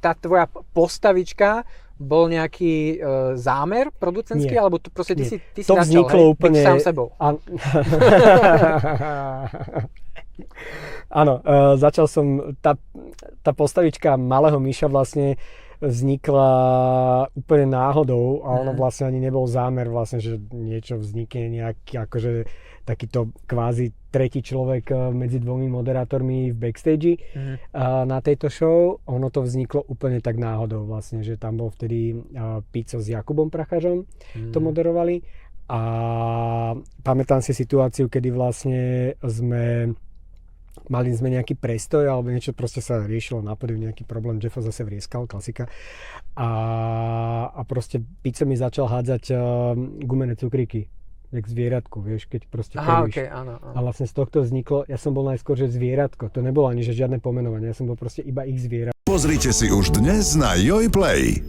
tá tvoja postavička bol nejaký zámer producentský, alebo to proste ty si to začal, hej, úplne... byť sám sebou? Áno, začal som, tá postavička malého myša vlastne vznikla úplne náhodou a ono vlastne ani nebol zámer vlastne, že niečo vznikne nejaký akože takýto kvázi tretí človek medzi dvomi moderátormi v backstage na tejto show. Ono to vzniklo úplne tak náhodou vlastne, že tam bol vtedy Pico s Jakubom Prachařom, to moderovali a pamätám si situáciu, kedy vlastne mali sme nejaký prestoj alebo niečo, proste sa riešilo na pódiu, nejaký problém, Jeffo zase vrieskal, klasika. A proste Pico mi začal hádzať gumené cukríky, jak zvieratku, vieš, keď proste krvíš. Okay, áno. A vlastne z tohto vzniklo, ja som bol najskôr, že zvieratko, to nebolo ani že žiadne pomenovanie, ja som bol proste iba ich zvieratko. Pozrite si už dnes na Joj Play.